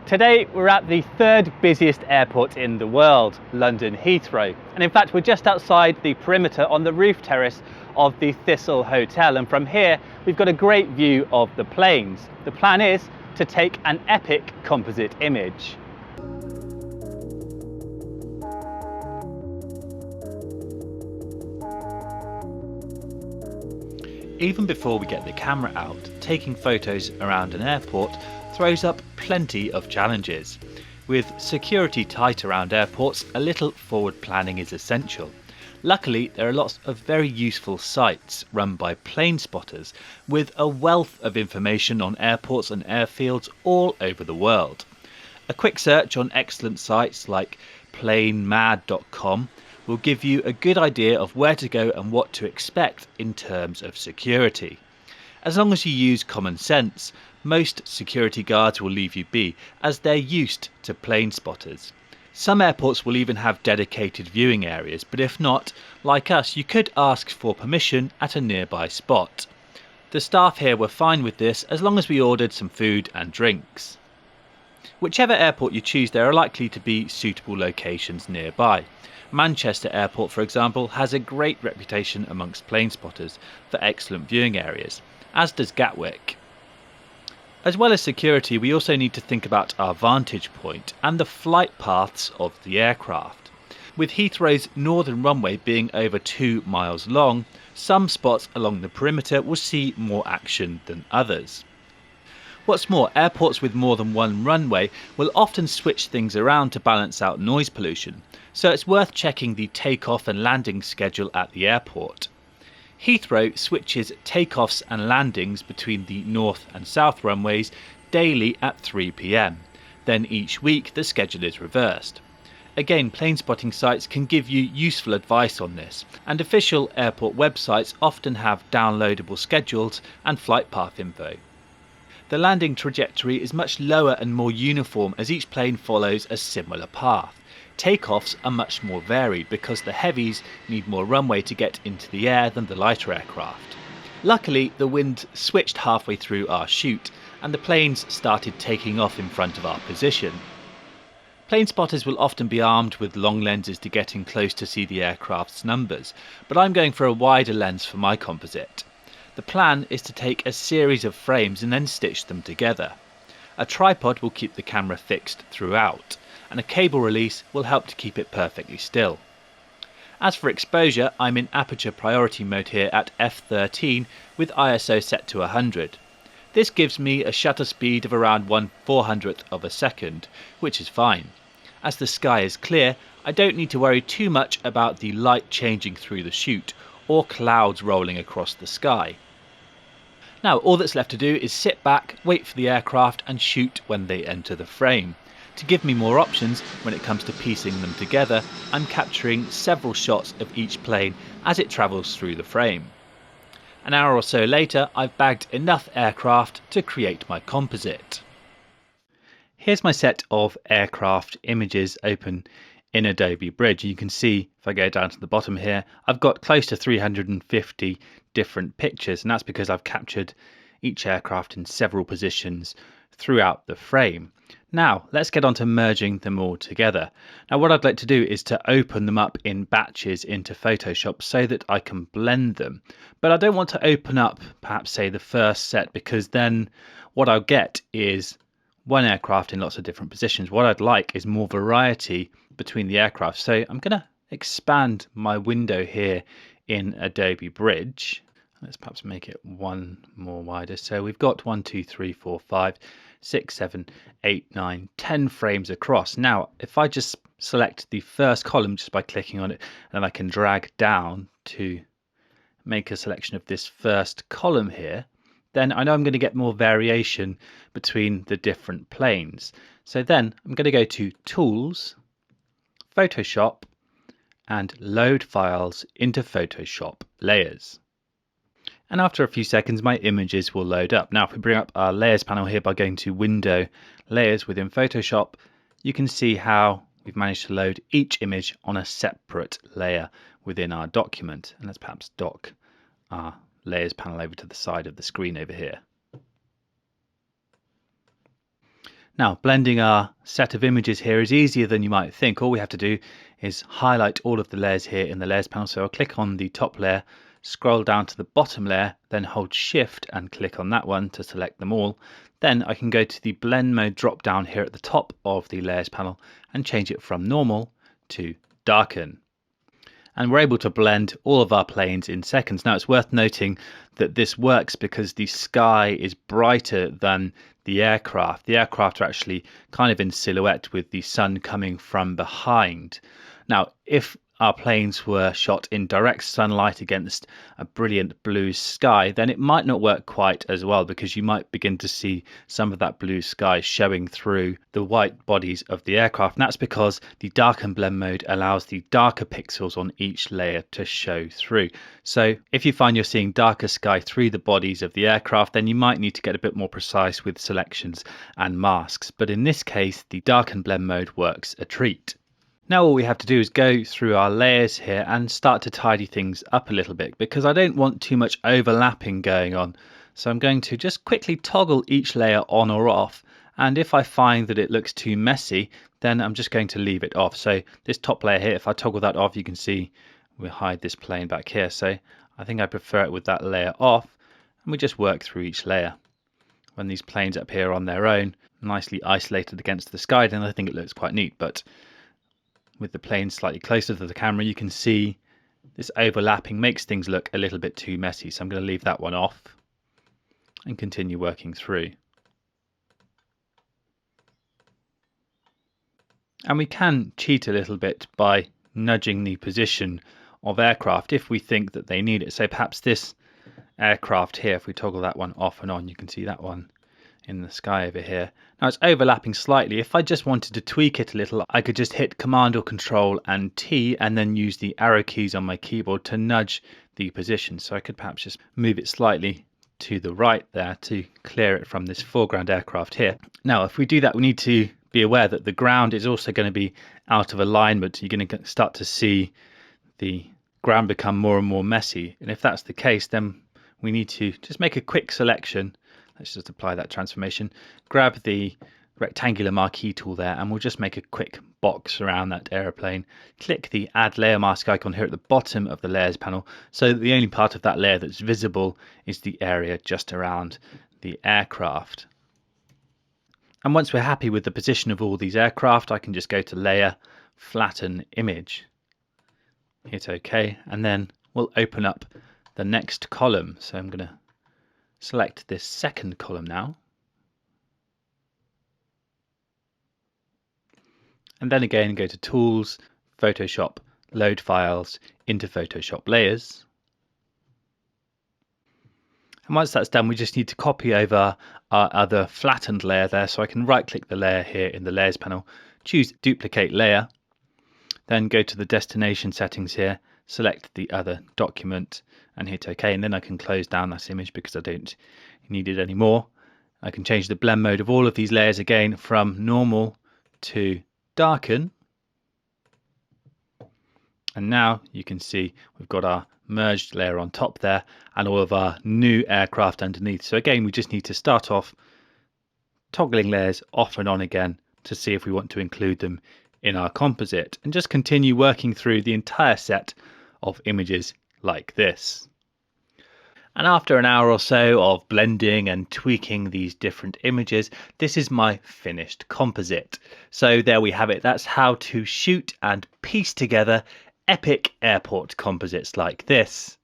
Today we're at the third busiest airport in the world, London Heathrow. And in fact we're just outside the perimeter on the roof terrace of the Thistle Hotel, and from here we've got a great view of the planes. The plan is to take an epic composite image. Even before we get the camera out, taking photos around an airport throws up plenty of challenges. With security tight around airports, a little forward planning is essential. Luckily, there are lots of very useful sites run by plane spotters with a wealth of information on airports and airfields all over the world. A quick search on excellent sites like planemad.com will give you a good idea of where to go and what to expect in terms of security. As long as you use common sense, most security guards will leave you be, as they're used to plane spotters. Some airports will even have dedicated viewing areas, but if not, like us, you could ask for permission at a nearby spot. The staff here were fine with this as long as we ordered some food and drinks. Whichever airport you choose, there are likely to be suitable locations nearby. Manchester Airport, for example, has a great reputation amongst plane spotters for excellent viewing areas, as does Gatwick. As well as security, we also need to think about our vantage point and the flight paths of the aircraft. With Heathrow's northern runway being over 2 miles long, some spots along the perimeter will see more action than others. What's more, airports with more than one runway will often switch things around to balance out noise pollution, so it's worth checking the takeoff and landing schedule at the airport. Heathrow switches takeoffs and landings between the north and south runways daily at 3 p.m. Then each week the schedule is reversed. Again, plane spotting sites can give you useful advice on this, and official airport websites often have downloadable schedules and flight path info. The landing trajectory is much lower and more uniform as each plane follows a similar path. Takeoffs are much more varied because the heavies need more runway to get into the air than the lighter aircraft. Luckily, the wind switched halfway through our shoot and the planes started taking off in front of our position. Plane spotters will often be armed with long lenses to get in close to see the aircraft's numbers, but I'm going for a wider lens for my composite. The plan is to take a series of frames and then stitch them together. A tripod will keep the camera fixed throughout, and a cable release will help to keep it perfectly still. As for exposure, I'm in aperture priority mode here at f13 with ISO set to 100. This gives me a shutter speed of around 1/400th of a second, which is fine. As the sky is clear, I don't need to worry too much about the light changing through the shoot or clouds rolling across the sky. Now all that's left to do is sit back, wait for the aircraft and shoot when they enter the frame. To give me more options when it comes to piecing them together, I'm capturing several shots of each plane as it travels through the frame. An hour or so later, I've bagged enough aircraft to create my composite. Here's my set of aircraft images open in Adobe Bridge. You can see if I go down to the bottom here, I've got close to 350 different pictures, and that's because I've captured each aircraft in several positions throughout the frame. Now let's get on to merging them all together. Now what I'd like to do is to open them up in batches into Photoshop so that I can blend them, but I don't want to open up perhaps say the first set, because then what I'll get is one aircraft in lots of different positions. What I'd like is more variety between the aircraft, so I'm going to expand my window here in Adobe Bridge. Let's perhaps make it one more wider. So we've got 1, 2, 3, 4, 5, 6, 7, 8, 9, 10 frames across. Now, if I just select the first column just by clicking on it, and I can drag down to make a selection of this first column here, then I know I'm going to get more variation between the different planes. So then I'm going to go to Tools, Photoshop, and Load Files into Photoshop Layers. And after a few seconds, my images will load up. Now, if we bring up our Layers panel here by going to Window, Layers within Photoshop, you can see how we've managed to load each image on a separate layer within our document. And let's perhaps dock our Layers panel over to the side of the screen over here. Now, blending our set of images here is easier than you might think. All we have to do is highlight all of the layers here in the layers panel. So I'll click on the top layer, scroll down to the bottom layer, then hold shift and click on that one to select them all. Then I can go to the blend mode drop down here at the top of the layers panel and change it from normal to darken. And we're able to blend all of our planes in seconds. Now, it's worth noting that this works because the sky is brighter than the aircraft. The aircraft are actually kind of in silhouette with the sun coming from behind. Now, if our planes were shot in direct sunlight against a brilliant blue sky, then it might not work quite as well, because you might begin to see some of that blue sky showing through the white bodies of the aircraft. And that's because the darken blend mode allows the darker pixels on each layer to show through. So if you find you're seeing darker sky through the bodies of the aircraft, then you might need to get a bit more precise with selections and masks. But in this case, the darken blend mode works a treat. Now all we have to do is go through our layers here and start to tidy things up a little bit, because I don't want too much overlapping going on. So I'm going to just quickly toggle each layer on or off, and if I find that it looks too messy, then I'm just going to leave it off. So this top layer here, if I toggle that off, you can see we hide this plane back here. So I think I prefer it with that layer off, and we just work through each layer. When these planes up here on their own, nicely isolated against the sky, then I think it looks quite neat. But with the plane slightly closer to the camera, you can see this overlapping makes things look a little bit too messy. So I'm going to leave that one off and continue working through. And we can cheat a little bit by nudging the position of aircraft if we think that they need it. So perhaps this aircraft here, if we toggle that one off and on, you can see that one in the sky over here. Now it's overlapping slightly. If I just wanted to tweak it a little, I could just hit Command or Control and T and then use the arrow keys on my keyboard to nudge the position. So I could perhaps just move it slightly to the right there to clear it from this foreground aircraft here. Now if we do that, we need to be aware that the ground is also going to be out of alignment. You're going to start to see the ground become more and more messy. And if that's the case, then we need to just make a quick selection. Let's just apply that transformation, grab the rectangular marquee tool there, and we'll just make a quick box around that aeroplane. Click the add layer mask icon here at the bottom of the layers panel, so that the only part of that layer that's visible is the area just around the aircraft. And once we're happy with the position of all these aircraft, I can just go to layer, flatten image, hit OK, and then we'll open up the next column. So I'm going to select this second column now, and then again go to Tools, Photoshop, Load Files, into Photoshop Layers. And once that's done, we just need to copy over our other flattened layer there. So I can right click the layer here in the Layers panel, choose Duplicate Layer, then go to the destination settings here, select the other document and hit OK, and then I can close down this image because I don't need it anymore. I can change the blend mode of all of these layers again from normal to darken, and now you can see we've got our merged layer on top there and all of our new aircraft underneath. So again, we just need to start off toggling layers off and on again to see if we want to include them in our composite, and just continue working through the entire set of images like this. And after an hour or so of blending and tweaking these different images, this is my finished composite. So there we have it. That's how to shoot and piece together epic airport composites like this.